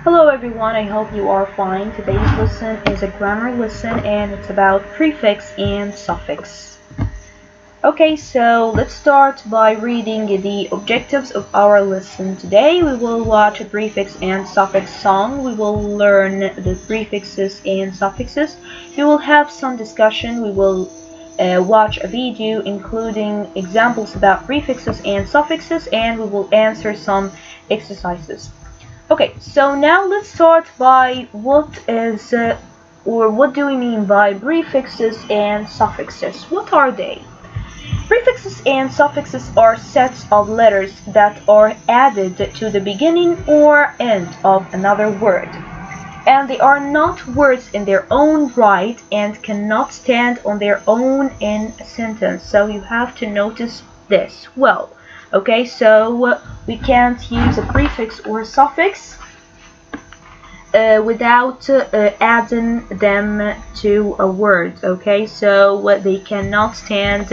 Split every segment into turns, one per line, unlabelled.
Hello everyone, I hope you are fine. Today's lesson is a grammar lesson and it's about prefix and suffix. Okay, so let's start by reading the objectives of our lesson. Today we will watch a prefix and suffix song. We will learn the prefixes and suffixes. We will have some discussion. We will watch a video including examples about prefixes and suffixes, and we will answer some exercises. Okay, so now let's start by what do we mean by prefixes and suffixes? What are they? Prefixes and suffixes are sets of letters that are added to the beginning or end of another word. And they are not words in their own right and cannot stand on their own in a sentence. So you have to notice this well. Okay, so we can't use a prefix or a suffix without adding them to a word. Okay, so they cannot stand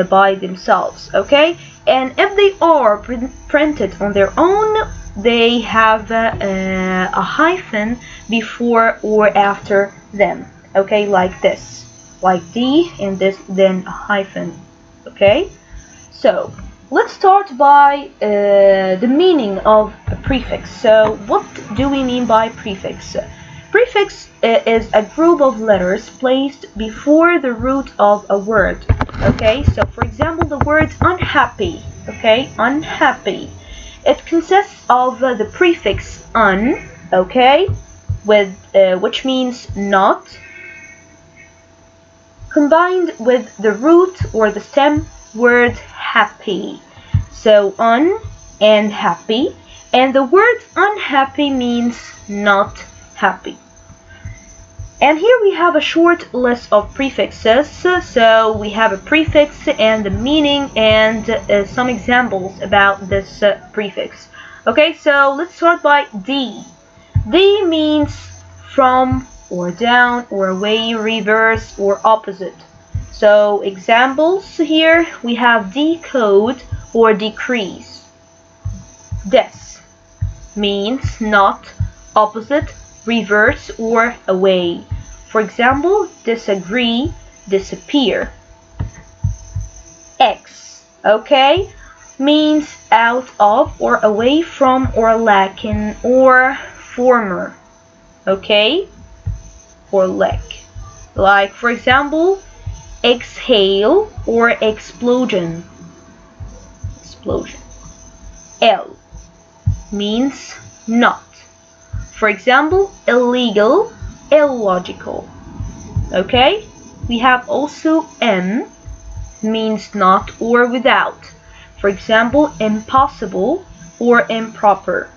by themselves. Okay, and if they are printed on their own, they have a hyphen before or after them. Okay, like this, like D and this, then a hyphen. Okay, so let's start by the meaning of a prefix. So what do we mean by prefix? Prefix is a group of letters placed before the root of a word. Okay, so for example, the word unhappy. Okay, unhappy. It consists of the prefix un, okay, with which means not, combined with the root or the stem word happy. So un and happy, and the word unhappy means not happy. And here we have a short list of prefixes. So we have a prefix and the meaning and some examples about this prefix. Okay, so let's start by D. D means from or down or away, reverse or opposite. So examples here, we have decode or decrease. Des means not, opposite, reverse or away. For example, disagree, disappear. X, okay, means out of or away from or lacking or former. Okay, or lack. Like for example, exhale or explosion. Explosion. L means not. For example, illegal, illogical. Okay, we have also M means not or without. For example, impossible or improper.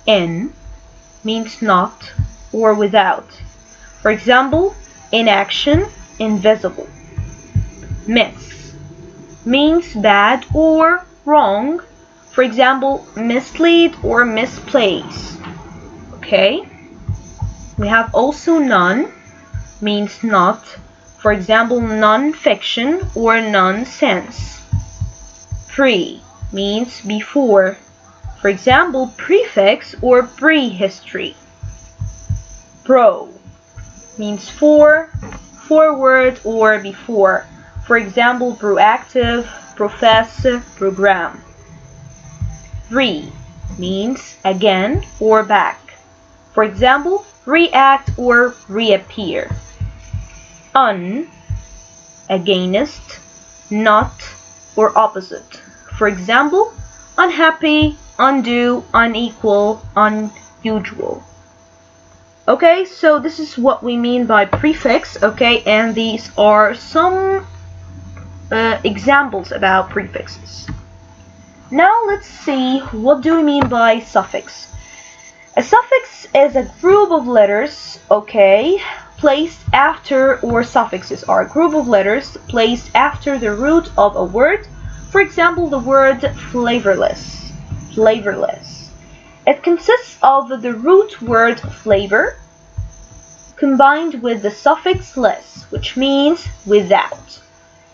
N means not or without. For example, inaction, invisible. Miss means bad or wrong. For example, mislead or misplace. Okay, we have also none means not. For example, non-fiction or nonsense. Pre means before. For example, prefix or prehistory. Pro means for, forward or before. For example, proactive, profess, program. Re means again or back. For example, react or reappear. Un, against, not or opposite. For example, unhappy, undo, unequal, unusual. Okay, so this is what we mean by prefix. Okay, and these are some examples about prefixes. Now let's see, what do we mean by suffix? A suffix is a group of letters, okay, placed after, or suffixes are a group of letters placed after the root of a word. For example, the word flavorless. Flavorless. It consists of the root word flavor combined with the suffix less, which means without.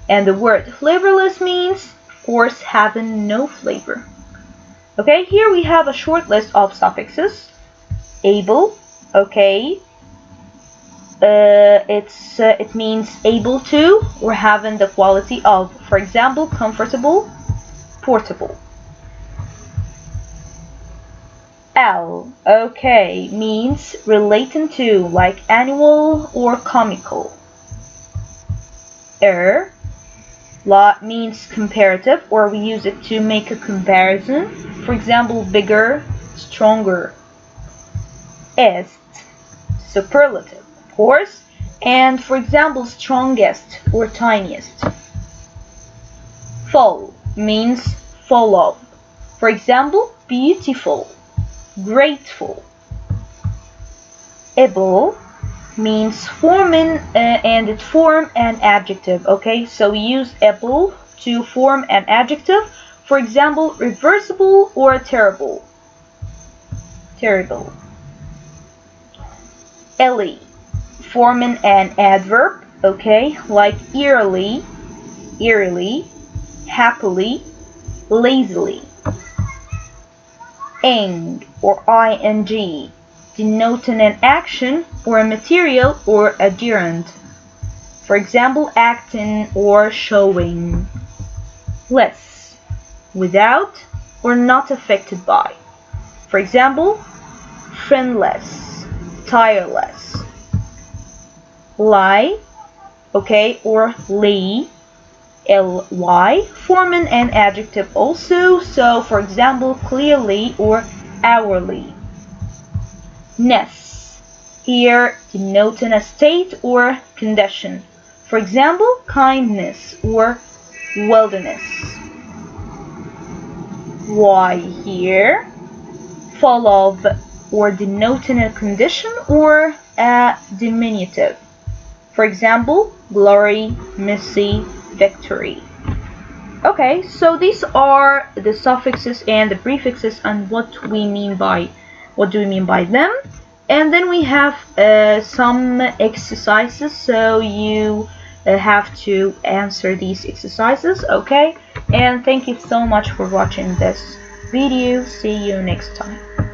And the word flavorless means, of course, having no flavor. Okay, here we have a short list of suffixes. Able, okay, it means able to or having the quality of. For example, comfortable, portable. Al, okay, means relating to, like annual or comical. Means comparative, or we use it to make a comparison. For example, bigger, stronger. Est, superlative, of course. And for example, strongest or tiniest. Full means full of. For example, beautiful, grateful. Able means forming and it form an adjective. Okay, so we use able to form an adjective. For example, reversible or terrible. Terrible. Ellie, forming an adverb. Okay, like eerily, happily, lazily. Ing or ing, denoting an action or a material or a gerund. For example, acting or showing. Less, without or not affected by. For example, friendless, tireless. Lie, okay, or ly, ly, forming an adjective also. So for example, clearly or hourly. Ness, here denoting a state or condition. For example, kindness or wilderness. Why, here, full of, or denoting a condition or a diminutive. For example, glory, mercy, victory. Okay, so these are the suffixes and the prefixes and what do we mean by them. And then we have some exercises, so you have to answer these exercises. Okay, and thank you so much for watching this video. See you next time.